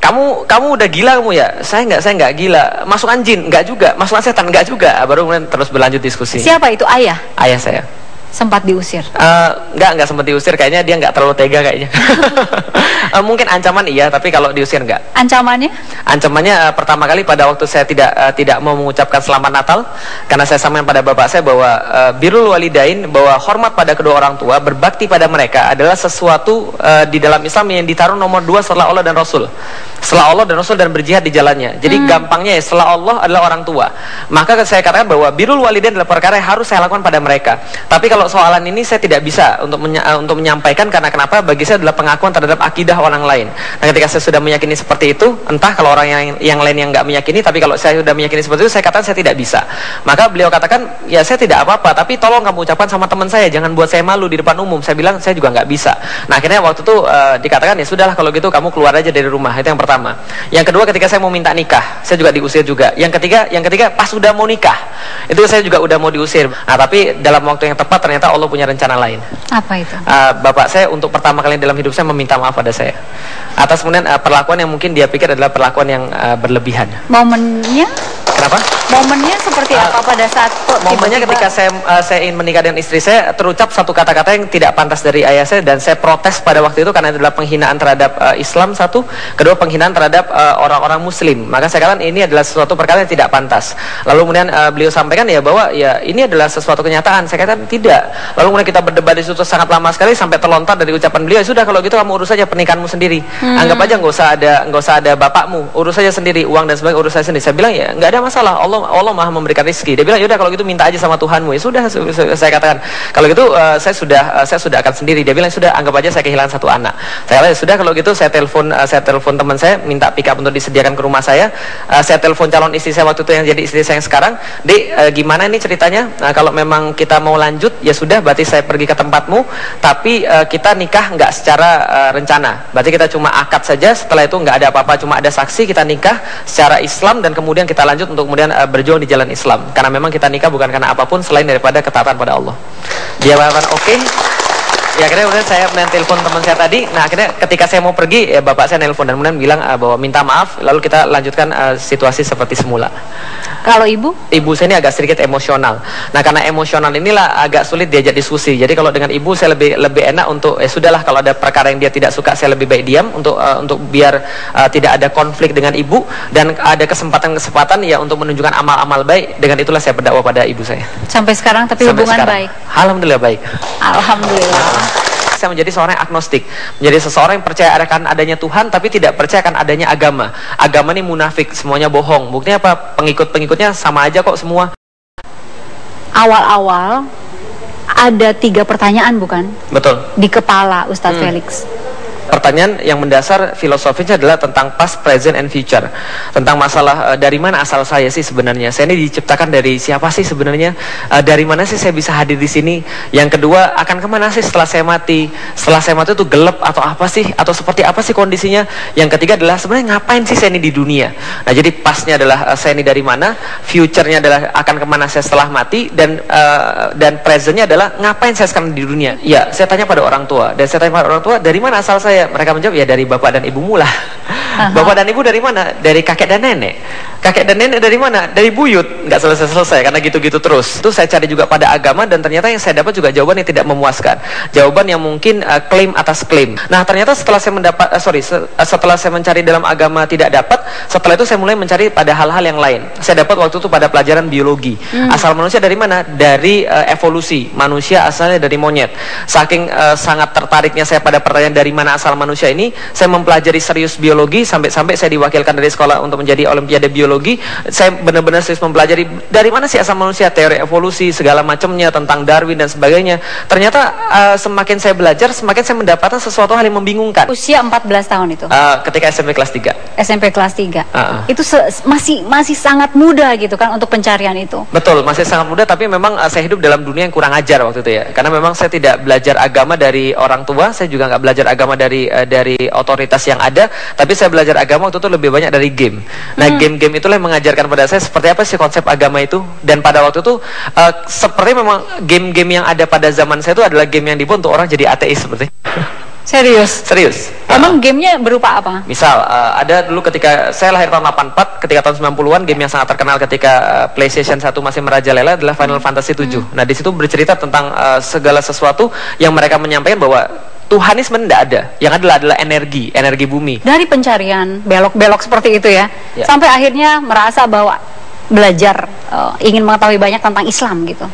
kamu udah gila kamu ya? Saya nggak gila. Masukan jin nggak juga, masukan setan nggak juga. Baru kemudian terus berlanjut diskusi. Siapa itu, ayah? Ayah saya. Sempat diusir? Nggak sempat diusir, kayaknya dia nggak terlalu tega kayaknya. Mungkin ancaman iya, tapi kalau diusir nggak. Ancamannya? Ancamannya pertama kali pada waktu saya tidak mau mengucapkan selamat Natal, karena saya sampaikan pada bapak saya bahwa birrul walidain, bahwa hormat pada kedua orang tua, berbakti pada mereka adalah sesuatu di dalam Islam yang ditaruh nomor 2 setelah Allah dan Rasul. Setelah Allah dan Rasul dan berjihad di jalannya. Jadi gampangnya ya, setelah Allah adalah orang tua. Maka saya katakan bahwa birrul walidain adalah perkara yang harus saya lakukan pada mereka. Tapi kalau soalan ini saya tidak bisa untuk menyampaikan, karena kenapa? Bagi saya adalah pengakuan terhadap akidah orang lain. Nah, ketika saya sudah meyakini seperti itu, entah kalau orang yang lain yang nggak meyakini, tapi kalau saya sudah meyakini seperti itu, saya katakan saya tidak bisa. Maka beliau katakan, ya saya tidak apa-apa, tapi tolong kamu ucapkan sama teman saya, jangan buat saya malu di depan umum. Saya bilang saya juga nggak bisa. Nah, akhirnya waktu itu dikatakan, ya sudahlah kalau gitu kamu keluar aja dari rumah. Itu yang pertama. Yang kedua, ketika saya mau minta nikah, saya juga diusir juga. Yang ketiga pas sudah mau nikah, itu saya juga udah mau diusir. Nah, tapi dalam waktu yang tepat ternyata Allah punya rencana lain. Apa itu? Bapak saya untuk pertama kali dalam hidup saya meminta maaf pada saya atas kemudian perlakuan yang mungkin dia pikir adalah perlakuan yang berlebihan. Momennya? Kenapa? Momennya seperti apa pada saat momennya ketika saya ingin menikah dengan istri saya, terucap satu kata-kata yang tidak pantas dari ayah saya, dan saya protes pada waktu itu karena itu adalah penghinaan terhadap Islam satu, kedua penghinaan terhadap orang-orang muslim. Maka saya katakan ini adalah sesuatu perkara yang tidak pantas. Lalu kemudian beliau sampaikan ya bahwa ya ini adalah sesuatu kenyataan. Saya katakan tidak. Lalu kemudian kita berdebat di situ sangat lama sekali sampai terlontar dari ucapan beliau, ya sudah kalau gitu kamu urus saja pernikahanmu sendiri. Anggap aja nggak usah ada bapakmu, urus saja sendiri, uang dan sebagainya urus saja sendiri. Saya bilang ya nggak ada masalah, Allah Maha memberikan rezeki. Dia bilang yaudah kalau gitu minta aja sama Tuhanmu. Ya sudah, saya katakan kalau gitu saya sudah akan sendiri. Dia bilang sudah, anggap aja saya kehilangan satu anak. Saya katakan sudah kalau gitu saya telepon teman saya, minta pick up untuk disediakan ke rumah saya. Saya telepon calon istri saya waktu itu yang jadi istri saya yang sekarang. Dek, gimana ini ceritanya? Nah, kalau memang kita mau lanjut ya sudah, berarti saya pergi ke tempatmu, tapi kita nikah nggak secara rencana. Berarti kita cuma akad saja, setelah itu nggak ada apa-apa, cuma ada saksi, kita nikah secara Islam dan kemudian kita lanjut untuk kemudian berjuang di jalan Islam. Karena memang kita nikah bukan karena apapun selain daripada ketaatan pada Allah. Dia mengatakan oke. Ya akhirnya kemudian saya menelpon teman saya tadi. Nah akhirnya ketika saya mau pergi, ya bapak saya nelpon dan kemudian bilang bahwa minta maaf. Lalu kita lanjutkan situasi seperti semula. Kalau ibu? Ibu saya ini agak sedikit emosional. Nah karena emosional inilah agak sulit diajak diskusi. Jadi kalau dengan ibu saya lebih enak untuk sudahlah, kalau ada perkara yang dia tidak suka saya lebih baik diam untuk biar tidak ada konflik dengan ibu, dan ada kesempatan ya untuk menunjukkan amal-amal baik. Dengan itulah saya berdakwah pada ibu saya. Sampai sekarang tapi sampai hubungan sekarang, baik? Alhamdulillah baik. Alhamdulillah. Saya menjadi seorang yang agnostik, menjadi seseorang yang percaya akan adanya Tuhan tapi tidak percaya akan adanya agama. Agama ini munafik, semuanya bohong. Buktinya apa? Pengikut-pengikutnya sama aja kok semua. Awal-awal ada 3 pertanyaan bukan? Betul. Di kepala Ustadz Felix. Pertanyaan yang mendasar filosofisnya adalah tentang past, present, and future. Tentang masalah dari mana asal saya sih sebenarnya. Saya ini diciptakan dari siapa sih sebenarnya? Dari mana sih saya bisa hadir di sini? Yang kedua, akan kemana sih setelah saya mati? Setelah saya mati itu gelap atau apa sih? Atau seperti apa sih kondisinya? Yang ketiga adalah sebenarnya ngapain sih saya ini di dunia? Nah jadi pastnya adalah saya ini dari mana? Future-nya adalah akan kemana saya setelah mati? Dan present-nya adalah ngapain saya sekarang di dunia? Ya, saya tanya pada orang tua. Dan saya tanya pada orang tua, dari mana asal saya? Mereka menjawab, ya dari bapak dan ibumu lah. Bapak dan ibu dari mana? Dari kakek dan nenek. Kakek dan nenek dari mana? Dari buyut. Nggak selesai-selesai karena gitu-gitu terus. Itu saya cari juga pada agama, dan ternyata yang saya dapat juga jawaban yang tidak memuaskan. Jawaban yang mungkin klaim atas klaim. Nah ternyata setelah saya setelah saya mencari dalam agama tidak dapat, setelah itu saya mulai mencari pada hal-hal yang lain. Saya dapat waktu itu pada pelajaran biologi. Asal manusia dari mana? Dari evolusi. Manusia asalnya dari monyet. Saking sangat tertariknya saya pada pertanyaan dari mana asal manusia ini, saya mempelajari serius biologi sampai saya diwakilkan dari sekolah untuk menjadi olimpiade biologi. Saya benar-benar serius mempelajari dari mana sih asal manusia, teori evolusi segala macamnya, tentang Darwin dan sebagainya. Ternyata semakin saya belajar, semakin saya mendapatkan sesuatu hal yang membingungkan. Usia 14 tahun itu? Ketika SMP kelas 3. SMP kelas 3. Itu masih sangat muda gitu kan untuk pencarian itu. Betul, masih sangat muda, tapi memang saya hidup dalam dunia yang kurang ajar waktu itu ya. Karena memang saya tidak belajar agama dari orang tua, saya juga nggak belajar agama dari otoritas yang ada, tapi saya belajar agama waktu itu lebih banyak dari game. Nah game-game itulah yang mengajarkan pada saya seperti apa sih konsep agama itu. Dan pada waktu itu seperti memang game-game yang ada pada zaman saya itu adalah game yang dibuat untuk orang jadi ateis seperti. Serius? Serius. Emang gamenya berupa apa? Misal, ada dulu ketika saya lahir tahun 84, ketika tahun 90-an game yang sangat terkenal ketika PlayStation 1 masih merajalela adalah Final Fantasy 7. Nah, di situ bercerita tentang segala sesuatu yang mereka menyampaikan bahwa Tuhan ini sebenarnya tidak ada. Yang adalah energi bumi. Dari pencarian belok-belok seperti itu ya, sampai akhirnya merasa bahwa belajar, ingin mengetahui banyak tentang Islam gitu.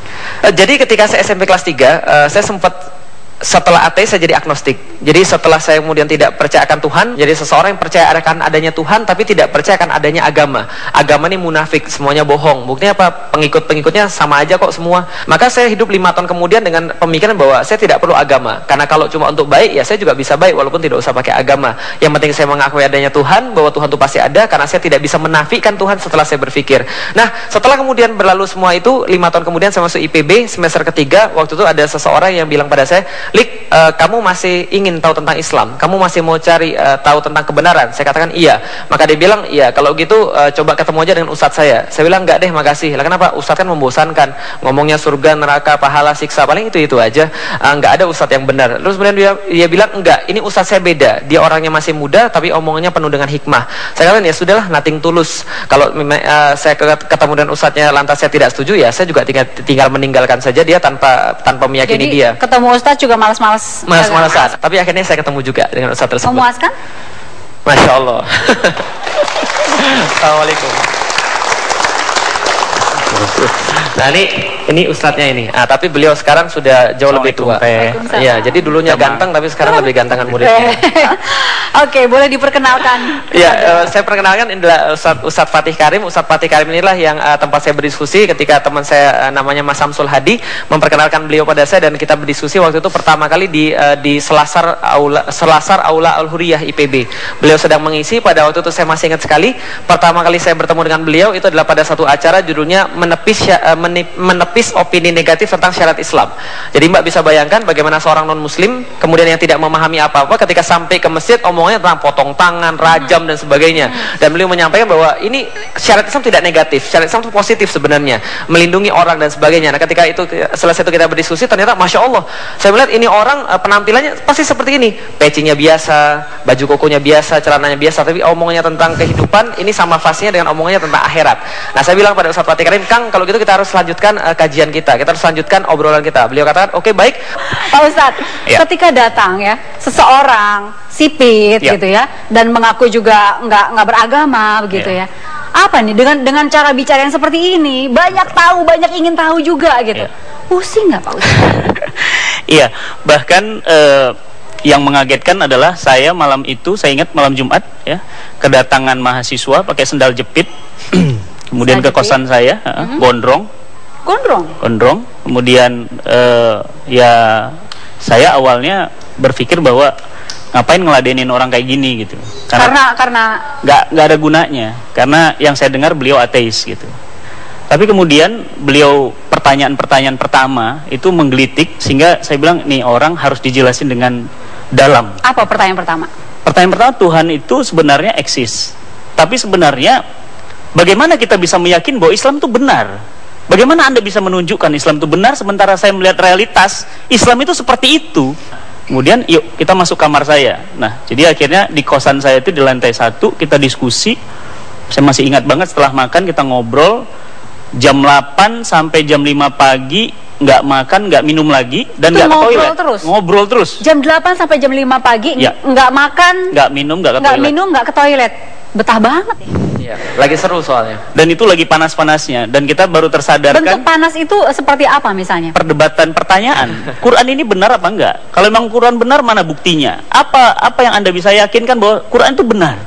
Jadi ketika saya SMP kelas 3, saya sempat, setelah ateis saya jadi agnostik. Jadi setelah saya kemudian tidak percaya akan Tuhan, jadi seseorang yang percaya akan adanya Tuhan tapi tidak percaya akan adanya agama. Agama ini munafik, semuanya bohong. Buktinya apa? Pengikut-pengikutnya sama aja kok semua. Maka saya hidup 5 tahun kemudian dengan pemikiran bahwa saya tidak perlu agama. Karena kalau cuma untuk baik, ya saya juga bisa baik walaupun tidak usah pakai agama. Yang penting saya mengakui adanya Tuhan, bahwa Tuhan itu pasti ada, karena saya tidak bisa menafikan Tuhan setelah saya berpikir. Nah, setelah kemudian berlalu semua itu, 5 tahun kemudian saya masuk IPB semester ketiga. Waktu itu ada seseorang yang bilang pada saya, Lik, kamu masih ingin tahu tentang Islam? Kamu masih mau cari tahu tentang kebenaran? Saya katakan iya. Maka dia bilang, iya, kalau gitu coba ketemu aja dengan ustadz saya. Saya bilang, enggak deh, makasih. Lah kenapa? Ustadz kan membosankan, ngomongnya surga, neraka, pahala, siksa, paling itu aja. Enggak ada ustadz yang benar. Terus kemudian dia bilang, enggak, ini ustadz saya beda. Dia orangnya masih muda tapi omongannya penuh dengan hikmah. Saya katakan, ya sudahlah, nothing tulus. Kalau saya ketemu dengan ustadznya lantas saya tidak setuju, ya saya juga tinggal meninggalkan saja dia tanpa meyakini. Jadi, dia ketemu ustadz juga malas-malasan. Tapi akhirnya saya ketemu juga dengan ustadz tersebut. Memuaskan? Masya Allah. Assalamualaikum. Nah, ini ustadznya ini. Tapi beliau sekarang sudah jauh lebih tua. Iya, jadi dulunya ganteng tapi sekarang lebih gantengan muridnya. Oke, boleh diperkenalkan. Ya, saya perkenalkan inilah Ustadz Fatih Karim. Ustadz Fatih Karim inilah yang tempat saya berdiskusi ketika teman saya namanya Mas Samsul Hadi memperkenalkan beliau pada saya, dan kita berdiskusi waktu itu pertama kali di Selasar Aula Al-Huriyah IPB. Beliau sedang mengisi, pada waktu itu saya masih ingat sekali. Pertama kali saya bertemu dengan beliau itu adalah pada satu acara judulnya menepis opini negatif tentang syariat Islam. Jadi Mbak bisa bayangkan bagaimana seorang non muslim kemudian yang tidak memahami apa-apa ketika sampai ke masjid omongnya tentang potong tangan, rajam dan sebagainya. Dan beliau menyampaikan bahwa ini syariat Islam tidak negatif, syariat Islam itu positif sebenarnya, melindungi orang dan sebagainya. Nah, ketika itu selesai itu kita berdiskusi, ternyata Masya Allah, saya melihat ini orang penampilannya pasti seperti ini, pecinya biasa, baju kokonya biasa, celananya biasa, tapi omongannya tentang kehidupan ini sama fasenya dengan omongannya tentang akhirat. Nah, saya bilang pada Ustadz Fatih Karim, Kang, kalau gitu kita harus lanjutkan kajian kita harus lanjutkan obrolan kita. Beliau katakan, oke, baik. Pak Ustadz, ketika datang ya seseorang sipit gitu ya, dan mengaku juga nggak beragama begitu ya, apa nih dengan cara bicara yang seperti ini, banyak ingin tahu juga gitu, pusing nggak Pak Ustadz? Iya, bahkan yang mengagetkan adalah saya malam itu, saya ingat malam Jumat ya, kedatangan mahasiswa pakai sendal jepit kemudian ke kosan saya, gondrong, kemudian ya saya awalnya berpikir bahwa ngapain ngeladenin orang kayak gini gitu, karena nggak ada gunanya, karena yang saya dengar beliau ateis gitu. Tapi kemudian beliau pertanyaan pertama itu menggelitik sehingga saya bilang nih orang harus dijelasin dengan dalam. Apa pertanyaan pertama? Pertanyaan pertama, Tuhan itu sebenarnya eksis, tapi sebenarnya bagaimana kita bisa meyakini bahwa Islam itu benar? Bagaimana Anda bisa menunjukkan Islam itu benar sementara saya melihat realitas Islam itu seperti itu? Kemudian yuk kita masuk kamar saya. Nah, jadi akhirnya di kosan saya itu di lantai 1 kita diskusi. Saya masih ingat banget, setelah makan kita ngobrol jam 8 sampai jam 5 pagi, nggak makan, nggak minum lagi, dan nggak ke toilet. Ngobrol terus. Jam 8 sampai jam 5 pagi, nggak makan, nggak minum, nggak ke toilet. Betah banget ya. Lagi seru soalnya. Dan itu lagi panas-panasnya, dan kita baru tersadarkan. Bentuk panas itu seperti apa misalnya? Perdebatan pertanyaan. Quran ini benar apa enggak? Kalau memang Quran benar, mana buktinya? Apa yang Anda bisa yakinkan bahwa Quran itu benar?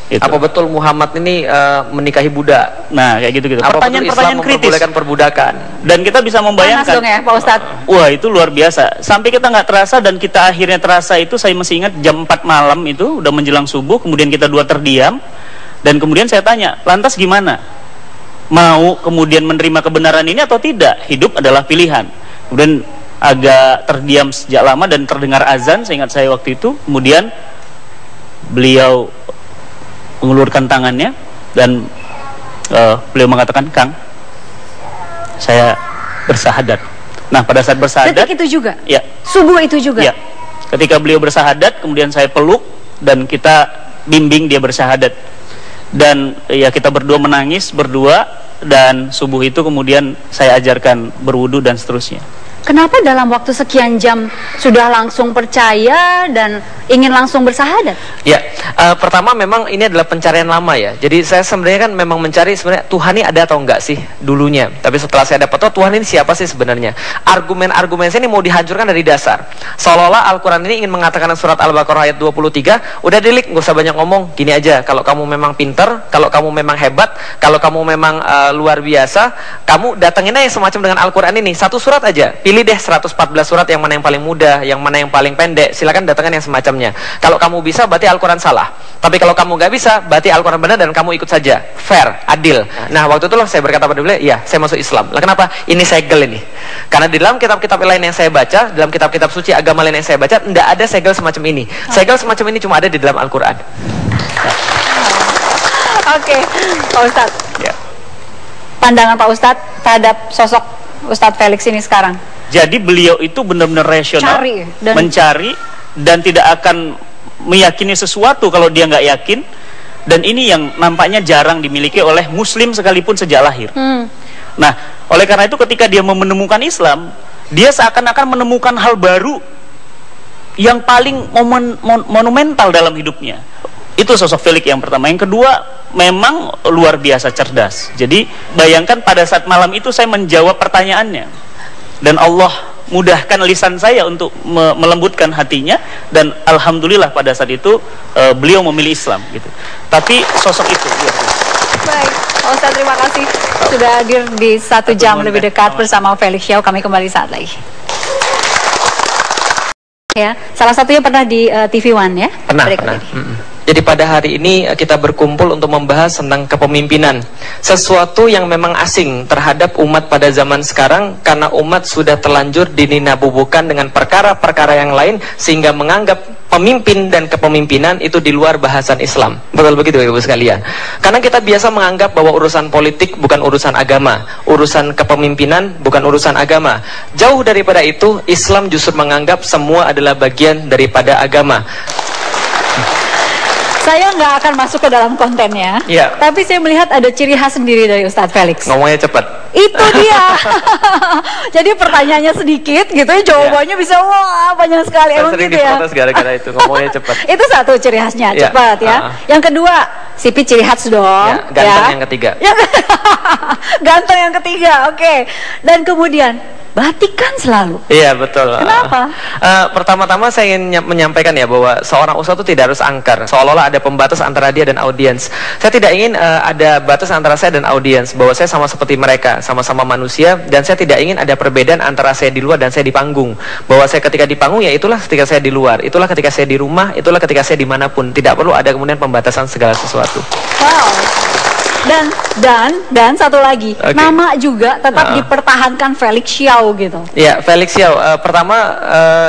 Gitu. Apa betul Muhammad ini menikahi budak? Nah, kayak gitu-gitu. Pertanyaan-pertanyaan kritis. Memperbolehkan perbudakan. Dan kita bisa membayangkan. Panas dong ya, Pak Ustadz. Wah, itu luar biasa. Sampai kita nggak terasa, dan kita akhirnya terasa itu, saya masih ingat jam 4 malam itu, udah menjelang subuh, kemudian kita dua terdiam. Dan kemudian saya tanya, lantas gimana? Mau kemudian menerima kebenaran ini atau tidak? Hidup adalah pilihan. Kemudian agak terdiam sejak lama dan terdengar azan, saya ingat saya waktu itu. Kemudian beliau mengulurkan tangannya dan beliau mengatakan, Kang, saya bersahadat. Nah, pada saat bersahadat, detik itu juga? Ya. Subuh itu juga? Ya. Ketika beliau bersyahadat, kemudian saya peluk dan kita bimbing dia bersyahadat. Dan ya kita berdua menangis berdua, dan subuh itu kemudian saya ajarkan berwudu dan seterusnya. Kenapa dalam waktu sekian jam sudah langsung percaya dan ingin langsung bersahadat? Ya, pertama memang ini adalah pencarian lama ya. Jadi saya sebenarnya kan memang mencari sebenarnya Tuhan ini ada atau enggak sih dulunya. Tapi setelah saya dapat, oh Tuhan ini siapa sih sebenarnya? Argumen-argumen saya ini mau dihancurkan dari dasar. Seolah-olah Al-Quran ini ingin mengatakan surat Al-Baqarah ayat 23, udah delik, nggak usah banyak ngomong. Gini aja, kalau kamu memang pinter, kalau kamu memang hebat, kalau kamu memang luar biasa, kamu datengin aja semacam dengan Al-Quran ini. Satu surat aja, pilih deh 114 surat, yang mana yang paling mudah, yang mana yang paling pendek, silakan datangkan yang semacamnya. Kalau kamu bisa, berarti Al-Quran salah. Tapi kalau kamu nggak bisa, berarti Al-Quran benar dan kamu ikut saja. Fair, adil. Nah, waktu itu loh saya berkata pada beliau, iya, saya masuk Islam. Lah kenapa? Ini segel ini. Karena di dalam kitab-kitab lain yang saya baca, dalam kitab-kitab suci agama lain yang saya baca, tidak ada segel semacam ini. Segel semacam ini cuma ada di dalam Al-Quran. Oke, Pak Ustadz. Ya. Pandangan Pak Ustadz terhadap sosok Ustadz Felix ini sekarang? Jadi beliau itu benar-benar rasional, mencari dan tidak akan meyakini sesuatu kalau dia nggak yakin. Dan ini yang nampaknya jarang dimiliki oleh Muslim sekalipun sejak lahir. Nah, oleh karena itu ketika dia menemukan Islam, dia seakan-akan menemukan hal baru yang paling monumental dalam hidupnya. Itu sosok Felix yang pertama. Yang kedua, memang luar biasa cerdas. Jadi bayangkan pada saat malam itu saya menjawab pertanyaannya, dan Allah mudahkan lisan saya untuk melembutkan hatinya, dan alhamdulillah pada saat itu beliau memilih Islam gitu. Tapi sosok itu luar biasa. Baik, Pak Ustadz, terima kasih sudah hadir di 1 jam lebih dekat bersama Felix Xiao. Kami kembali saat lagi. Ya, salah satunya pernah di TV One ya? Pernah. Jadi pada hari ini kita berkumpul untuk membahas tentang kepemimpinan, sesuatu yang memang asing terhadap umat pada zaman sekarang, karena umat sudah terlanjur dininabubukan dengan perkara-perkara yang lain, sehingga menganggap pemimpin dan kepemimpinan itu di luar bahasan Islam. Betul begitu Ibu sekalian? Karena kita biasa menganggap bahwa urusan politik bukan urusan agama, urusan kepemimpinan bukan urusan agama. Jauh daripada itu, Islam justru menganggap semua adalah bagian daripada agama. Saya nggak akan masuk ke dalam kontennya, tapi saya melihat ada ciri khas sendiri dari Ustadz Felix. Ngomongnya cepat. Itu dia. Jadi pertanyaannya sedikit gitu ya, jawabannya bisa wah banyak sekali. Saya sering gitu diprotes gara-gara itu, ngomongnya cepat. Itu satu ciri khasnya, cepat ya. Yang kedua, sipit ciri khas dong. Ganteng yang ketiga. Ganteng yang ketiga, oke. Dan kemudian batikan selalu. Iya betul. Kenapa? Pertama-tama saya ingin menyampaikan ya bahwa seorang ustadz itu tidak harus angker, seolah-olah ada pembatas antara dia dan audiens. Saya tidak ingin ada batas antara saya dan audiens, bahwa saya sama seperti mereka, sama-sama manusia, dan saya tidak ingin ada perbedaan antara saya di luar dan saya di panggung. Bahwa saya ketika di panggung ya itulah ketika saya di luar, itulah ketika saya di rumah, itulah ketika saya dimanapun. Tidak perlu ada kemudian pembatasan segala sesuatu. Wow. Dan satu lagi, nama juga tetap dipertahankan Felix Xiao gitu. Ya, Felix Xiao. Pertama,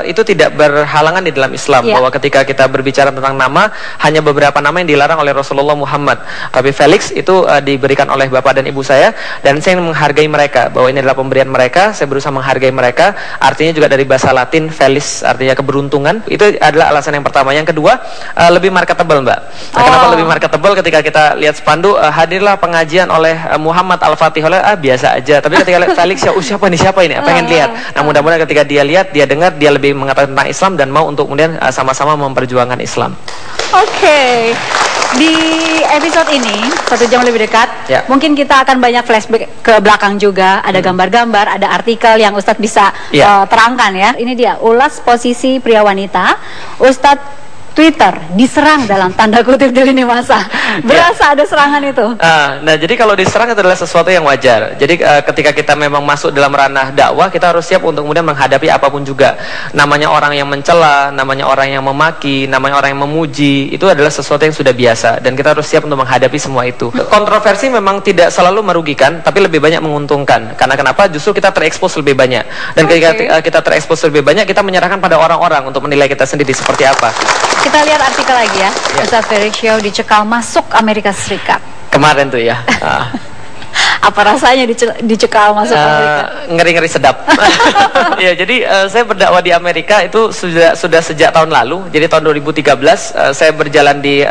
itu tidak berhalangan di dalam Islam, bahwa ketika kita berbicara tentang nama, hanya beberapa nama yang dilarang oleh Rasulullah Muhammad. Tapi Felix itu diberikan oleh bapak dan ibu saya, dan saya ingin menghargai mereka, bahwa ini adalah pemberian mereka. Saya berusaha menghargai mereka. Artinya juga dari bahasa Latin Felix, artinya keberuntungan. Itu adalah alasan yang pertama. Yang kedua, lebih marketable, Mbak. Nah, kenapa lebih marketable? Ketika kita lihat spanduk, hadirlah pengajian oleh Muhammad Al-Fatih, oleh biasa aja. Tapi ketika lihat Felix, ya siapa ini? Pengen lihat. Nah, mudah-mudahan ketika dia lihat, dia dengar, dia lebih mengetahui tentang Islam dan mau untuk kemudian sama-sama memperjuangkan Islam. Oke. Di episode ini 1 jam lebih dekat, mungkin kita akan banyak flashback ke belakang juga. Ada gambar-gambar, ada artikel yang Ustadz bisa terangkan ya. Ini dia, ulas posisi pria wanita. Ustadz Twitter diserang dalam tanda kutip di lini masa. Berasa ada serangan itu. Nah, jadi kalau diserang itu adalah sesuatu yang wajar. Jadi ketika kita memang masuk dalam ranah dakwah, kita harus siap untuk kemudian menghadapi apapun juga. Namanya orang yang mencela, namanya orang yang memaki, namanya orang yang memuji, itu adalah sesuatu yang sudah biasa, dan kita harus siap untuk menghadapi semua itu. Kontroversi memang tidak selalu merugikan, tapi lebih banyak menguntungkan. Karena kenapa? Justru kita terekspos lebih banyak. Dan ketika kita terekspos lebih banyak, kita menyerahkan pada orang-orang untuk menilai kita sendiri seperti apa. Kita lihat artikel lagi ya. Ustadz Felix Xiao dicekal masuk Amerika Serikat. Kemarin tuh ya. Apa rasanya dicekal masuk Amerika? Ngeri-ngeri sedap. Ya, jadi saya berdakwah di Amerika itu sudah sejak tahun lalu. Jadi tahun 2013 saya berjalan di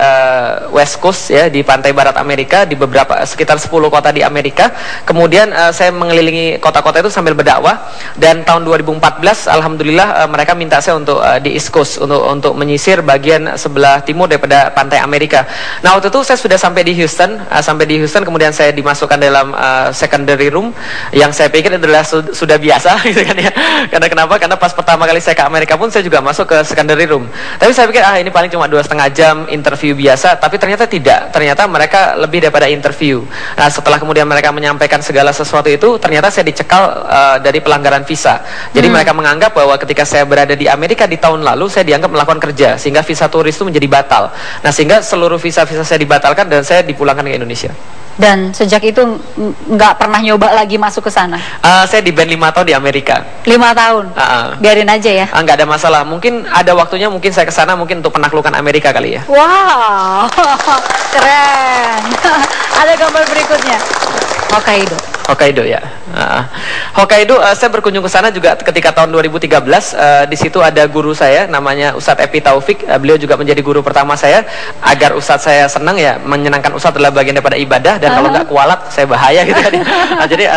West Coast ya, di pantai barat Amerika, di sekitar 10 kota di Amerika. Kemudian saya mengelilingi kota-kota itu sambil berdakwah. Dan tahun 2014 alhamdulillah mereka minta saya untuk di East Coast untuk menyisir bagian sebelah timur daripada pantai Amerika. Nah, waktu itu saya sudah sampai di Houston, kemudian saya dimasukkan dalam secondary room yang saya pikir adalah sudah biasa gitu kan ya. Karena pas pertama kali saya ke Amerika pun saya juga masuk ke secondary room. Tapi saya pikir ini paling cuma 2,5 jam interview biasa, tapi ternyata tidak. Ternyata mereka lebih daripada interview. Nah, setelah kemudian mereka menyampaikan segala sesuatu itu, ternyata saya dicekal dari pelanggaran visa. Jadi mereka menganggap bahwa ketika saya berada di Amerika di tahun lalu saya dianggap melakukan kerja, sehingga visa turis itu menjadi batal. Nah, sehingga seluruh visa-visa saya dibatalkan dan saya dipulangkan ke Indonesia. Dan sejak itu nggak pernah nyoba lagi masuk ke sana? Saya di band 5 tahun di Amerika. 5 tahun? Biarin aja ya? Nggak ada masalah. Mungkin ada waktunya, mungkin saya ke sana mungkin untuk penaklukan Amerika kali ya. Wow, keren. Ada gambar berikutnya. Hokkaido ya. Hokkaido saya berkunjung ke sana juga ketika tahun 2013. Di situ ada guru saya namanya Ustadz Epi Taufik. Beliau juga menjadi guru pertama saya. Agar Ustadz saya senang ya, menyenangkan Ustadz adalah bagian daripada ibadah, dan kalau nggak kualat saya bahaya gitu kan. Jadi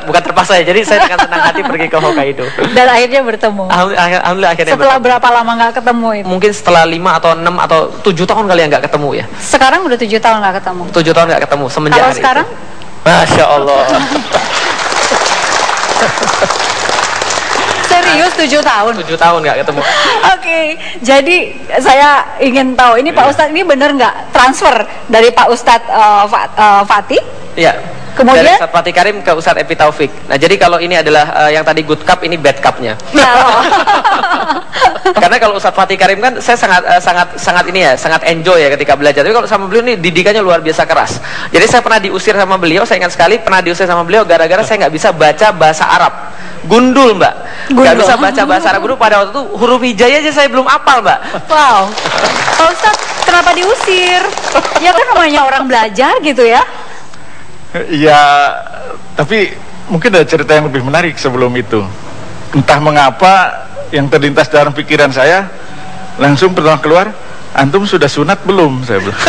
bukan terpaksa ya. Jadi saya dengan senang hati pergi ke Hokkaido. Dan akhirnya bertemu. Alhamdulillah akhirnya setelah bertemu. Berapa lama nggak ketemu itu? Mungkin setelah 5 atau 6 atau 7 tahun kali ya nggak ketemu ya. Sekarang udah 7 tahun nggak ketemu. 7 tahun nggak ketemu semenjak kalau hari sekarang? Itu. Masya Allah. Serius 7 tahun? 7 tahun nggak ketemu. Oke, jadi saya ingin tahu ini Pak Ustadz ini bener nggak transfer dari Pak Ustadz Fatih? Iya. Kemudian? Dari Ustadz Fatih Karim ke Ustadz Epi Taufik. Nah, jadi kalau ini adalah yang tadi good cup, ini bad cupnya. Karena kalau Ustadz Fatih Karim kan saya sangat enjoy ya ketika belajar. Tapi kalau sama beliau ini didikannya luar biasa keras. Jadi saya pernah diusir sama beliau, saya ingat sekali pernah diusir sama beliau gara-gara saya nggak bisa baca bahasa Arab. Gundul, Mbak. Nggak bisa baca bahasa Arab dulu, pada waktu itu huruf hijaiyah aja saya belum hafal, Mbak. Wow. Pak Ustadz kenapa diusir? Ya kan namanya orang belajar gitu ya. Ya, tapi mungkin ada cerita yang lebih menarik sebelum itu. Entah mengapa yang terlintas dalam pikiran saya, langsung pertama keluar, antum sudah sunat belum? Saya bilang.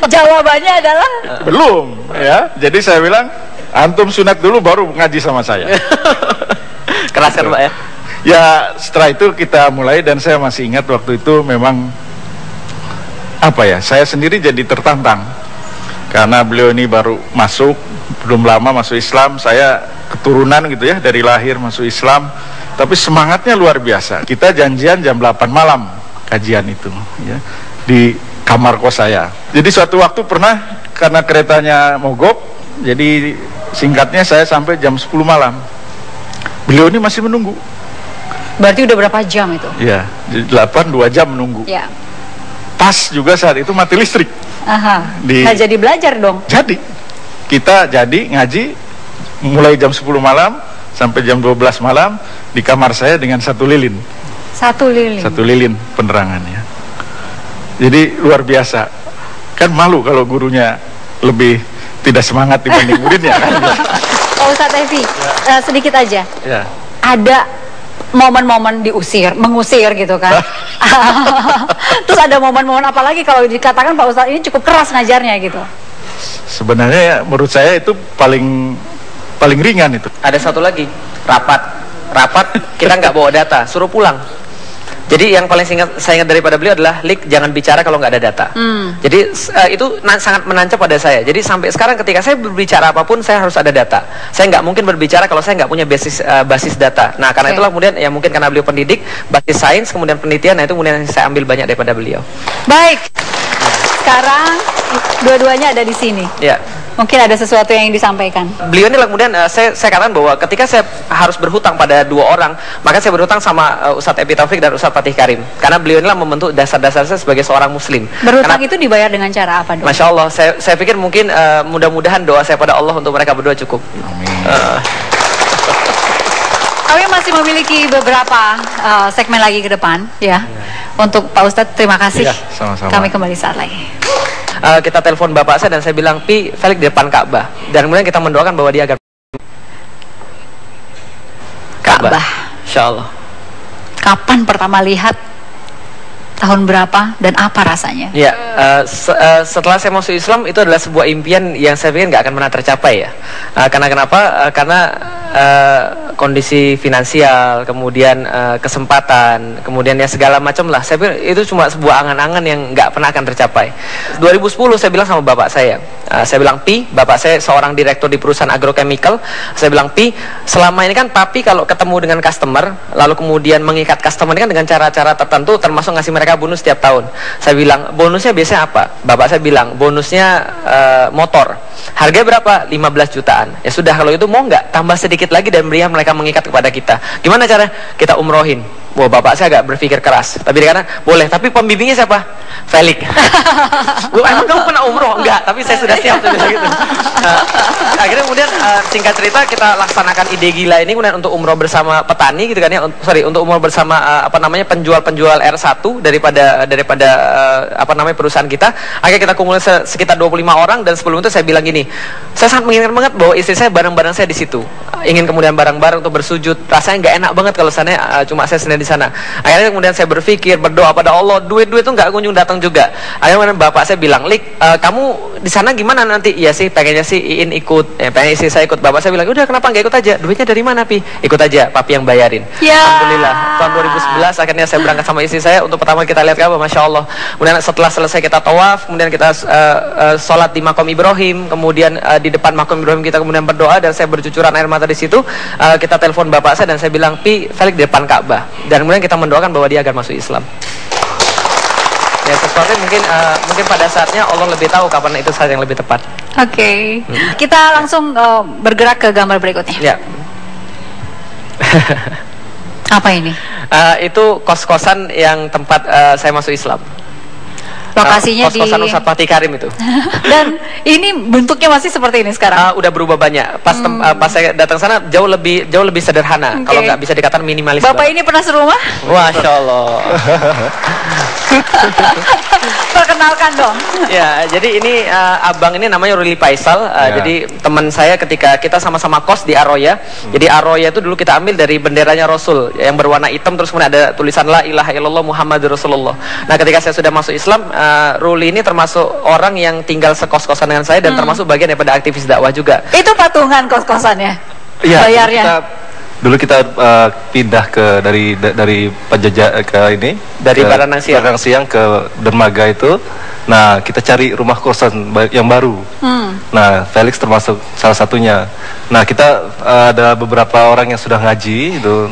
Jawabannya adalah belum, ya. Jadi saya bilang, antum sunat dulu baru ngaji sama saya. Keras kan, Mbak ya? Ya, setelah itu kita mulai, dan saya masih ingat waktu itu memang saya sendiri jadi tertantang. Karena beliau ini baru masuk, belum lama masuk Islam, saya keturunan gitu ya, dari lahir masuk Islam, tapi semangatnya luar biasa. Kita janjian jam 8 malam kajian itu ya, di kamar kos saya. Jadi suatu waktu pernah, karena keretanya mogok, jadi singkatnya saya sampai jam 10 malam. Beliau ini masih menunggu. Berarti udah berapa jam itu? Ya, 2 jam menunggu ya. Pas juga saat itu mati listrik. Nggak jadi belajar dong? Jadi kita ngaji mulai jam 10 malam sampai jam 12 malam di kamar saya dengan 1 lilin. 1 lilin? 1 lilin penerangannya. Jadi luar biasa. Kan malu kalau gurunya lebih tidak semangat dibanding muridnya kan? Pak Ustadz Evi, sedikit aja. Ya. Ada momen-momen mengusir gitu kan. Terus ada momen-momen apa lagi kalau dikatakan Pak Ustadz ini cukup keras ngajarnya gitu? Sebenarnya ya, menurut saya itu paling ringan itu. Ada satu lagi, rapat kita nggak bawa data, suruh pulang. Jadi yang paling saya ingat daripada beliau adalah, Lik, jangan bicara kalau nggak ada data. Jadi itu sangat menancap pada saya. Jadi sampai sekarang ketika saya berbicara apapun, saya harus ada data. Saya nggak mungkin berbicara kalau saya nggak punya basis data. Nah, karena itulah kemudian ya mungkin karena beliau pendidik, basis sains, kemudian penelitian, nah itu kemudian saya ambil banyak daripada beliau. Baik, sekarang dua-duanya ada di sini. Ya. Mungkin ada sesuatu yang ingin disampaikan. Beliau ini kemudian saya katakan bahwa ketika saya harus berhutang pada 2 orang, maka saya berhutang sama Ustadz Epi Taufik dan Ustadz Fatih Karim. Karena beliau inilah membentuk dasar-dasar saya sebagai seorang muslim. Berhutang itu dibayar dengan cara apa dong? Masya Allah, saya pikir mungkin mudah-mudahan doa saya pada Allah untuk mereka berdua cukup. Amin. Kami masih masih memiliki beberapa segmen lagi ke depan ya. Untuk Pak Ustadz, terima kasih. Sama-sama. Kami kembali saat lagi. Kita telepon bapak saya dan saya bilang, Pi, Felix di depan Ka'bah. Dan kemudian kita mendoakan bahwa dia agar Ka'bah. Insyaallah. Kapan pertama lihat? Tahun berapa dan apa rasanya? Ya, setelah saya masuk Islam itu adalah sebuah impian yang saya pikir nggak akan pernah tercapai ya. Karena kenapa? Karena kondisi finansial, kemudian kesempatan, kemudian ya segala macam lah. Saya pikir itu cuma sebuah angan-angan yang nggak pernah akan tercapai. 2010 saya bilang sama bapak saya bilang, Pi, bapak saya seorang direktur di perusahaan agrochemical. Saya bilang, Pi, selama ini kan papi kalau ketemu dengan customer, lalu kemudian mengikat customer ini kan dengan cara-cara tertentu, termasuk ngasih mereka bonus setiap tahun. Saya bilang, bonusnya biasanya apa? Bapak saya bilang, bonusnya motor. Harganya berapa? 15 jutaan. Ya sudah, kalau itu mau nggak tambah sedikit lagi dan beri mereka mengikat kepada kita. Gimana cara? Kita umrohin. Wah, bapak saya agak berpikir keras. Tapi dia kata, boleh. Tapi pembimbingnya siapa? Felix. Emang kamu pernah umroh? Enggak. Tapi saya sudah siap. Gitu. Akhirnya kemudian singkat cerita kita laksanakan ide gila ini kemudian untuk umroh bersama petani gitu kan ya. Untuk umroh bersama penjual-penjual R1 daripada perusahaan kita. Akhirnya kita kumpulin sekitar 25 orang dan sebelum itu saya bilang gini, saya sangat menginginkan banget bahwa istri saya bareng-bareng saya di situ. Ingin kemudian bareng-bareng untuk bersujud. Rasanya nggak enak banget kalau sana cuma saya sendiri di sana. Akhirnya kemudian saya berpikir, berdoa pada Allah, duit itu nggak kunjung datang juga. Akhirnya bapak saya bilang, Lik, kamu di sana gimana nanti? Iya sih, pengennya sih Iin ikut, pengen istri saya ikut. Bapak saya bilang, udah kenapa nggak ikut aja? Duitnya dari mana, Pi? Ikut aja, papi yang bayarin. Ya. Alhamdulillah, tahun 2011 akhirnya saya berangkat sama istri saya untuk pertama kita lihat Ka'bah, Masya Allah. Kemudian setelah selesai kita tawaf, kemudian kita sholat di Makom Ibrahim, kemudian di depan Makom Ibrahim kita kemudian berdoa dan saya bercucuran air mata di situ. Kita telepon bapak saya dan saya bilang, Pi, Felix di depan Ka'bah. Dan kemudian kita mendoakan bahwa dia agar masuk Islam. Ya, sesuatu mungkin pada saatnya Allah lebih tahu kapan itu saat yang lebih tepat. Oke. Kita langsung bergerak ke gambar berikutnya. Ya. Apa ini? Itu kos-kosan yang tempat saya masuk Islam. Lokasinya kos-kosan di Ustadz Fatih Karim itu. Dan ini bentuknya masih seperti ini sekarang. Udah berubah banyak. Pas saya datang sana jauh lebih sederhana. Okay. Kalau nggak bisa dikatakan minimalis. Bapak ini pernah serumah? Masya Allah. Perkenalkan dong. Ya, jadi ini abang ini namanya Ruli Faisal. Jadi teman saya ketika kita sama-sama kos di Aroya. Jadi Aroya itu dulu kita ambil dari benderanya Rasul yang berwarna hitam, terus kemudian ada tulisan La ilaha illallah Muhammadur Rasulullah. Nah, ketika saya sudah masuk Islam, Ruli ini termasuk orang yang tinggal sekos-kosan dengan saya dan termasuk bagian daripada aktivis dakwah juga. Itu patungan kos-kosannya? Iya, bayarnya? Dulu kita pindah dari Penjajah ke ini dari Baranang Siang ke Dermaga itu. Nah, kita cari rumah kosan yang baru. Nah, Felix termasuk salah satunya. Nah, kita ada beberapa orang yang sudah ngaji itu,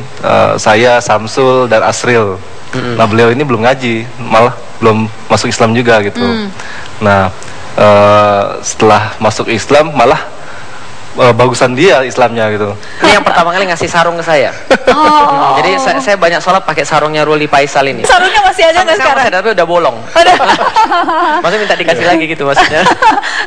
saya, Samsul dan Asril. Nah, beliau ini belum ngaji, malah belum masuk Islam juga gitu. Nah, setelah masuk Islam malah bagusan dia Islamnya gitu. Ini yang pertama kali ngasih sarung ke saya. Oh. Jadi saya banyak sholat pakai sarungnya Ruli Faisal ini. Sarungnya masih ada nggak sekarang? Masih ada, tapi udah bolong. Maksudnya minta dikasih lagi gitu maksudnya.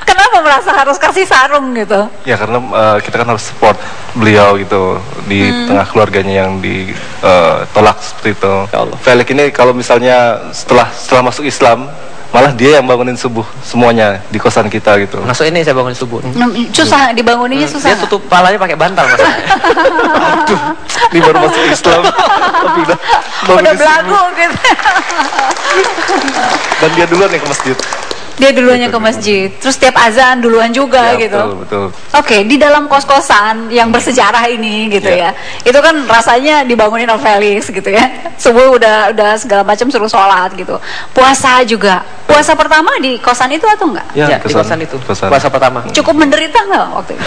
Kenapa merasa harus kasih sarung gitu? Ya karena kita kan harus support beliau gitu di tengah keluarganya yang ditolak seperti itu. Felix ini kalau misalnya setelah masuk Islam, malah dia yang bangunin subuh semuanya di kosan kita gitu. Masuk ini saya bangun subuh. Susah dibanguninnya, susah. Dia tutup palanya pakai bantal mas. Aduh, ini baru masuk Islam tapi udah belagu gitu. Dan dia duluan yang ke masjid. Dia duluannya ke masjid, terus tiap azan duluan juga Ya, gitu. betul. Oke, di dalam kos-kosan yang bersejarah ini gitu ya, itu kan rasanya dibangunin oleh Felix gitu ya. Subuh udah segala macam suruh sholat gitu. Puasa juga. Puasa pertama di kosan itu atau enggak? Ya, di kosan itu. Puasa pertama. Cukup menderita enggak waktu itu?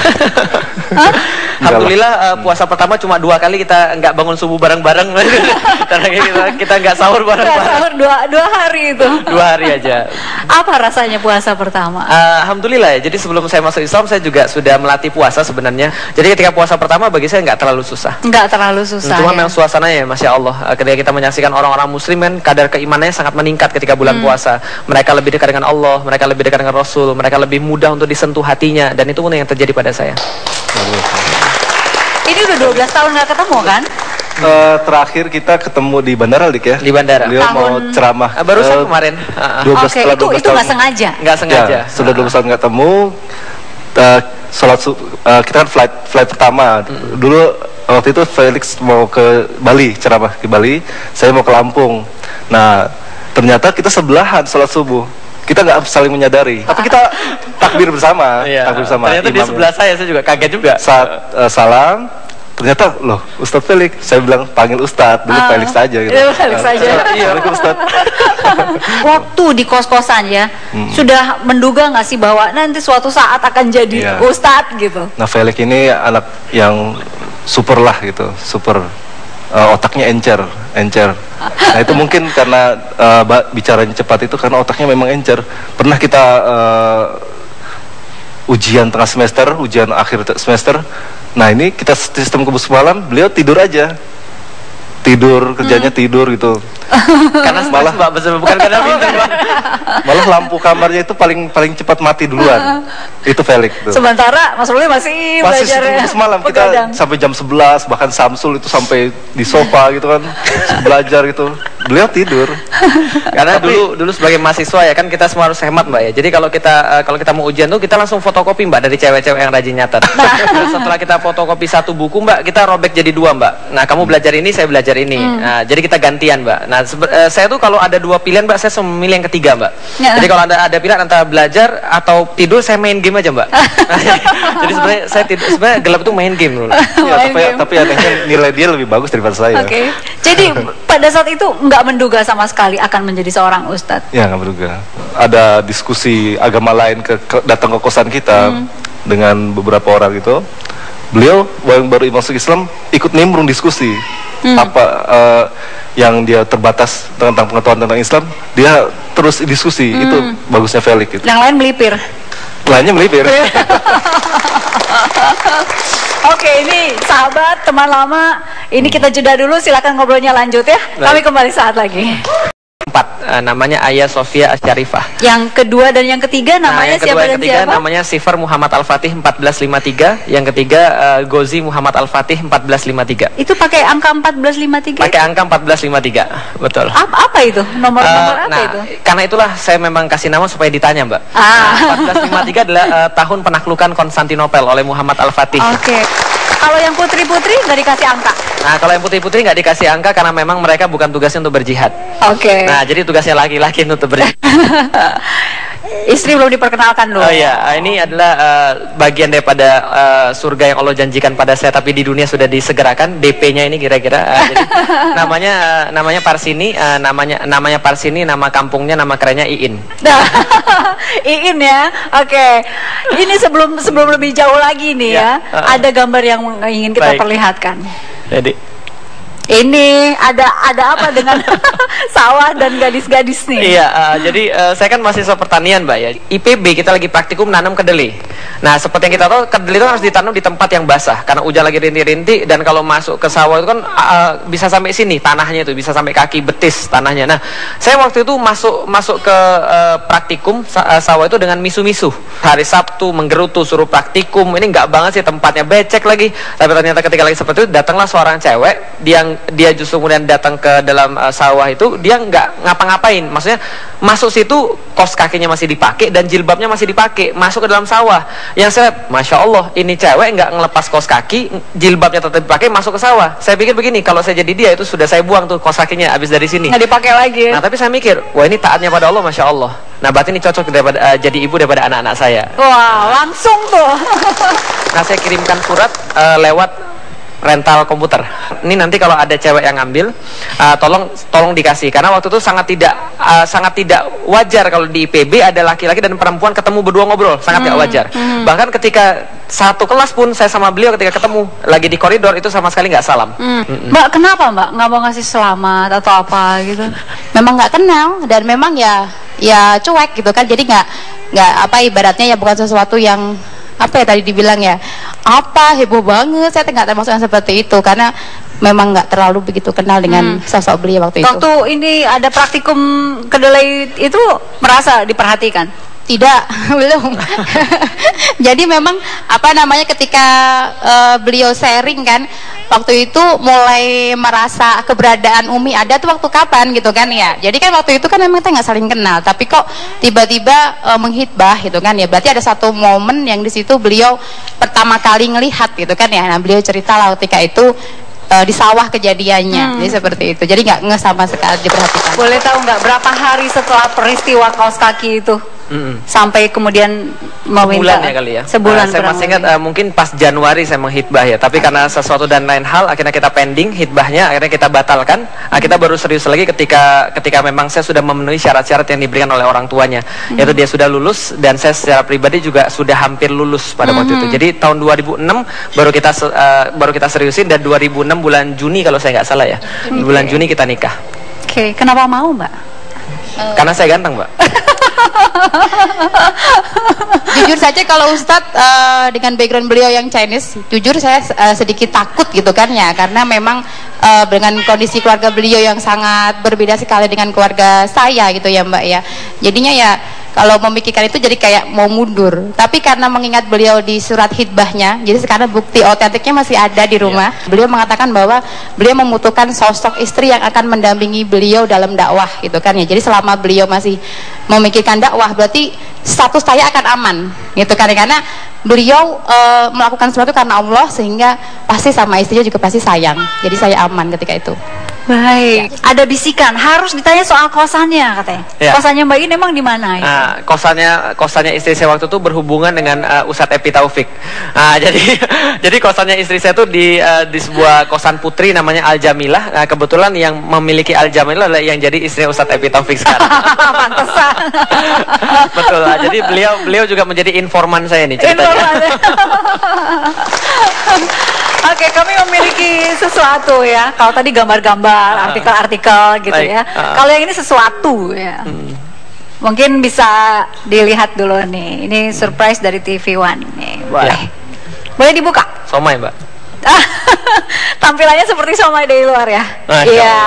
Alhamdulillah puasa pertama cuma 2 kali kita nggak bangun subuh bareng-bareng. Karena kita nggak sahur bareng-bareng. Dua hari itu. 2 hari aja. Apa rasanya puasa pertama? Alhamdulillah ya. Jadi sebelum saya masuk Islam saya juga sudah melatih puasa sebenarnya. Jadi ketika puasa pertama bagi saya nggak terlalu susah. Nggak terlalu susah. Cuma ya? memang suasananya Masya Allah. Ketika kita menyaksikan orang-orang Muslim kan kadar keimanannya sangat meningkat ketika bulan puasa. Mereka lebih dekat dengan Allah, mereka lebih dekat dengan Rasul, mereka lebih mudah untuk disentuh hatinya, dan itu pun yang terjadi pada saya. Ini udah 12 tahun nggak ketemu kan? terakhir kita ketemu di bandara, Dik ya. Di bandara. Beliau mau ceramah. Barusan kemarin. 12 Oke, setelah 12 itu tahun. nggak sengaja. Nggak sengaja. Ya, sudah 12 tahun nggak temu. Kita kan flight pertama. Dulu waktu itu Felix mau ke Bali, ceramah ke Bali. Saya mau ke Lampung. Nah, ternyata kita sebelahan sholat subuh. Kita nggak saling menyadari, tapi kita takbir bersama. Takbir bersama. Ternyata di sebelah saya juga kaget juga. Saat salam, ternyata loh Ustadz Felix. Saya bilang panggil Ustadz dulu, Felix aja gitu. Felix aja. Assalamualaikum Ustadz. Waktu di kos-kosan ya, sudah menduga nggak sih bahwa nanti suatu saat akan jadi Ustadz gitu? Nah, Felix ini anak yang super lah gitu, super. Otaknya encer. Nah, itu mungkin karena bicaranya cepat itu karena otaknya memang encer. Pernah kita ujian tengah semester, ujian akhir semester. Nah, ini kita sistem kebus malam, beliau tidur aja. Kerjanya tidur gitu. Karena malah bukan karena pintar, Mbak. Malah lampu kamarnya itu paling cepat mati duluan. Itu Felix tuh. Sementara Mas Ruli masih belajar semalam kita sampai jam 11, bahkan Samsul itu sampai di sofa gitu kan belajar gitu. Beliau tidur. Karena dulu sebagai mahasiswa ya kan kita semua harus hemat, Mbak ya. Jadi kalau kita mau ujian tuh kita langsung fotokopi, Mbak, dari cewek-cewek yang rajin nyatet. Setelah kita fotokopi satu buku, Mbak, kita robek jadi 2, Mbak. Nah, kamu belajar ini, saya belajar ini. Nah, jadi kita gantian, Mbak. Nah, saya tuh kalau ada 2 pilihan, Mbak, saya memilih yang ketiga, Mbak. Jadi kalau ada pilihan antara belajar atau tidur, saya main game aja, Mbak. Jadi sebenarnya saya sebenarnya gelap itu main game dulu. Tapi anehnya nilai dia lebih bagus daripada saya. Oke. Jadi pada saat itu nggak menduga sama sekali akan menjadi seorang ustadz. Ya, nggak menduga. Ada diskusi agama lain datang ke kosan kita dengan beberapa orang gitu. Beliau yang baru masuk Islam ikut nimbrung diskusi. Apa yang dia terbatas tentang pengetahuan tentang Islam, dia terus diskusi. Itu bagusnya Felix gitu. Yang lain melipir. Lainnya melipir. Oke, ini sahabat teman lama, ini kita jeda dulu, silakan ngobrolnya lanjut ya. Kami kembali saat lagi. 4, namanya Ayah Sofia Asyarifah. Yang kedua dan yang ketiga namanya siapa dan siapa? Namanya Sifar Muhammad Al-Fatih 1453. Yang ketiga Gozi Muhammad Al-Fatih 1453. Itu pakai angka 1453? Pakai angka 1453, betul. Apa itu? Nomor-nomor apa itu? Karena itulah saya memang kasih nama supaya ditanya, Mbak. 1453 adalah tahun penaklukan Konstantinopel oleh Muhammad Al-Fatih. Oke. Kalau yang putri-putri nggak dikasih angka? Nah, kalau yang putri-putri nggak dikasih angka karena memang mereka bukan tugasnya untuk berjihad. Oke. Nah, jadi tugasnya laki-laki untuk berjihad. Istri belum diperkenalkan loh. Oh iya, ini adalah bagian daripada surga yang Allah janjikan pada saya, tapi di dunia sudah disegerakan. DP-nya ini kira-kira. Jadi namanya Parsini, namanya Parsini, nama kampungnya, nama kerennya Iin. Iin ya. Oke. Ini sebelum lebih jauh lagi nih ya, ada gambar yang ingin kita perlihatkan. Jadi ini ada apa dengan sawah dan gadis-gadis nih? Iya, jadi saya kan mahasiswa pertanian, Mbak ya. IPB kita lagi praktikum nanam kedelai. Nah, seperti yang kita tahu, kedelai itu harus ditanam di tempat yang basah karena hujan lagi rintik-rintik, dan kalau masuk ke sawah itu kan bisa sampai sini tanahnya, itu bisa sampai kaki betis tanahnya. Nah, saya waktu itu masuk ke praktikum sawah itu dengan misu-misu. Hari Sabtu menggerutu suruh praktikum, ini nggak banget sih, tempatnya becek lagi. Tapi ternyata ketika lagi seperti itu datanglah seorang cewek, dia justru kemudian datang ke dalam sawah itu, dia nggak ngapa-ngapain, maksudnya masuk situ kos kakinya masih dipakai dan jilbabnya masih dipakai, masuk ke dalam sawah. Yang saya, Masya Allah, ini cewek nggak ngelepas kos kaki, jilbabnya tetap dipakai, masuk ke sawah. Saya pikir begini, kalau saya jadi dia itu sudah saya buang tuh kos kakinya habis dari sini, nggak dipakai lagi. Nah, tapi saya mikir, wah ini taatnya pada Allah, Masya Allah. Nah, berarti ini cocok daripada jadi ibu daripada anak-anak saya. Wah, langsung tuh. Nah, saya kirimkan surat lewat rental komputer. Ini nanti kalau ada cewek yang ngambil, tolong dikasih, karena waktu itu sangat tidak wajar kalau di IPB ada laki-laki dan perempuan ketemu berdua ngobrol, sangat tidak wajar. Bahkan ketika satu kelas pun saya sama beliau ketika ketemu lagi di koridor itu sama sekali nggak salam. Mbak, kenapa Mbak nggak mau ngasih selamat atau apa gitu? Memang nggak kenal dan memang ya cuek gitu kan, jadi nggak apa, ibaratnya ya bukan sesuatu yang apa ya tadi dibilang ya, apa heboh banget. Saya nggak termasuk yang seperti itu karena memang nggak terlalu begitu kenal dengan sosok beliau waktu itu. Waktu ini ada praktikum kedelai itu merasa diperhatikan? Tidak, belum. Jadi memang apa namanya ketika beliau sharing kan, waktu itu mulai merasa keberadaan Umi ada tuh waktu kapan gitu kan ya. Jadi kan waktu itu kan memang kita nggak saling kenal, tapi kok tiba-tiba menghitbah gitu kan ya. Berarti ada satu momen yang di situ beliau pertama kali ngelihat gitu kan ya. Nah beliau cerita lah ketika itu di sawah kejadiannya, jadi seperti itu. Jadi nggak sama sekali diperhatikan. Boleh tahu nggak berapa hari setelah peristiwa kaos kaki itu? Sampai kemudian Sebulan meminta ya kali ya. Sebulan. Saya masih ingat mungkin pas Januari saya menghitbah ya, tapi karena sesuatu dan lain hal akhirnya kita pending hitbahnya, akhirnya kita batalkan. Kita baru serius lagi ketika memang saya sudah memenuhi syarat-syarat yang diberikan oleh orang tuanya, yaitu dia sudah lulus dan saya secara pribadi juga sudah hampir lulus pada waktu itu. Jadi tahun 2006 baru kita seriusin, dan 2006 bulan Juni kalau saya nggak salah ya. Bulan Juni kita nikah. Oke, kenapa mau Mbak? Karena saya ganteng, Mbak. Jujur saja kalau Ustadz dengan background beliau yang Chinese, jujur saya sedikit takut gitu kan ya, karena memang dengan kondisi keluarga beliau yang sangat berbeda sekali dengan keluarga saya gitu ya Mbak ya. Jadinya ya kalau memikirkan itu jadi kayak mau mundur. Tapi karena mengingat beliau di surat hitbahnya, jadi sekarang bukti otentiknya masih ada di rumah. Beliau mengatakan bahwa beliau membutuhkan sosok istri yang akan mendampingi beliau dalam dakwah gitu kan ya. Jadi selama beliau masih memikirkan dakwah, berarti status saya akan aman gitu kan ya. Karena beliau melakukan sesuatu karena Allah, sehingga pasti sama istrinya juga pasti sayang. Jadi saya aman ketika itu. Baik, ada bisikan harus ditanya soal kosannya katanya. Ya. Kosannya Mbak In emang di mana itu? Nah, kosannya istri saya waktu itu berhubungan dengan Ustadz Epi Taufik. Jadi kosannya istri saya tuh di sebuah kosan putri namanya Al Jamilah. Nah, kebetulan yang memiliki Al Jamilah adalah yang jadi istri Ustadz Epi Taufik sekarang. Pantesan. Betul. Jadi beliau juga menjadi informan saya nih ceritanya. Oke, kami memiliki sesuatu ya. Kalau tadi gambar-gambar, artikel-artikel gitu Baik. ya. Kalau yang ini sesuatu ya. Mungkin bisa dilihat dulu nih. Ini surprise dari TV One nih. Boleh. Ya. Boleh dibuka? Somai, Mbak. Tampilannya seperti somai dari luar ya. Iya.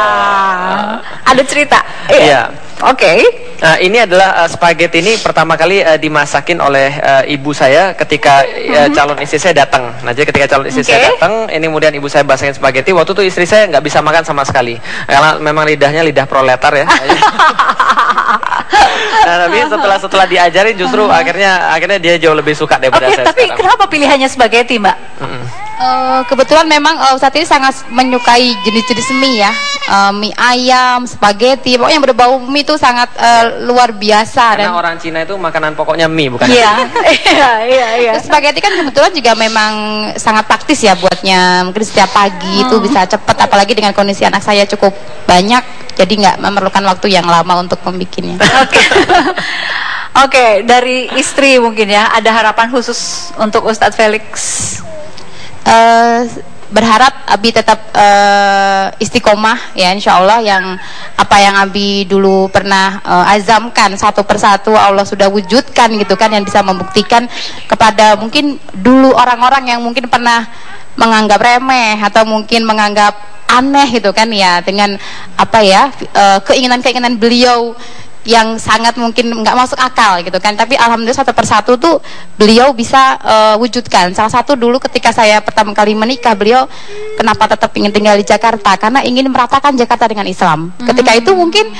Ada cerita. Iya. Oke. Nah, ini adalah spaghetti ini pertama kali dimasakin oleh ibu saya ketika calon istri saya datang. Nah, jadi ketika calon istri saya datang, ini kemudian ibu saya masakin spaghetti. Waktu itu istri saya nggak bisa makan sama sekali karena memang lidahnya lidah proletar ya. Nah, tapi setelah diajarin justru akhirnya dia jauh lebih suka daripada saya. Tapi sekarang. kenapa pilihannya spaghetti, Mbak? Kebetulan memang saat ini sangat menyukai jenis-jenis mie ya, mie ayam, spaghetti, pokoknya yang berbau mie itu sangat luar biasa. Karena orang Cina itu makanan pokoknya mie, bukan? Iya, iya. Spaghetti kan kebetulan juga memang sangat praktis ya buatnya. Mungkin setiap pagi itu bisa cepat, apalagi dengan kondisi anak saya cukup banyak, jadi nggak memerlukan waktu yang lama untuk membikinnya. Oke, dari istri mungkin ya, ada harapan khusus untuk Ustadz Felix? Berharap Abi tetap istiqomah ya, insya Allah yang apa yang Abi dulu pernah azamkan satu persatu Allah sudah wujudkan gitu kan, yang bisa membuktikan kepada mungkin dulu orang-orang yang mungkin pernah menganggap remeh atau mungkin menganggap aneh gitu kan ya, dengan apa ya keinginan-keinginan beliau yang sangat mungkin nggak masuk akal gitu kan, tapi alhamdulillah satu persatu tuh beliau bisa wujudkan. Salah satu dulu ketika saya pertama kali menikah, beliau kenapa tetap ingin tinggal di Jakarta, karena ingin meratakan Jakarta dengan Islam. Ketika itu mungkin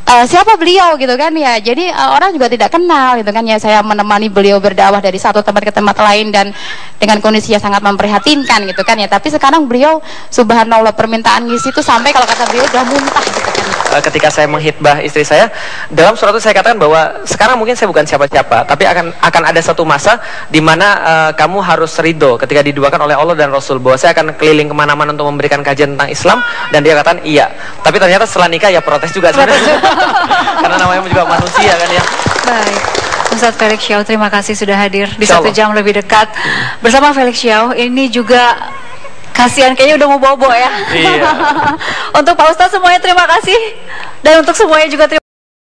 siapa beliau gitu kan ya, jadi orang juga tidak kenal gitu kan ya. Saya menemani beliau berdakwah dari satu tempat ke tempat lain dan dengan kondisi yang sangat memprihatinkan gitu kan ya, tapi sekarang beliau subhanallah permintaan ngisi itu sampai kalau kata beliau udah muntah gitu kan. Ketika saya menghitbah istri saya, dalam surat itu saya katakan bahwa sekarang mungkin saya bukan siapa-siapa, tapi akan ada satu masa di mana kamu harus ridho ketika diduakan oleh Allah dan Rasul, bahwa saya akan keliling kemana-mana untuk memberikan kajian tentang Islam. Dan dia katakan iya, tapi ternyata setelah nikah ya protes juga sebenarnya. Karena namanya juga manusia kan ya. Baik, Ustadz Felix Xiao, terima kasih sudah hadir di 1 jam lebih dekat bersama Felix Xiao. Ini juga kasihan kayaknya udah mau bobo ya. Iya. Untuk Pak Ustadz semuanya terima kasih, dan untuk semuanya juga terima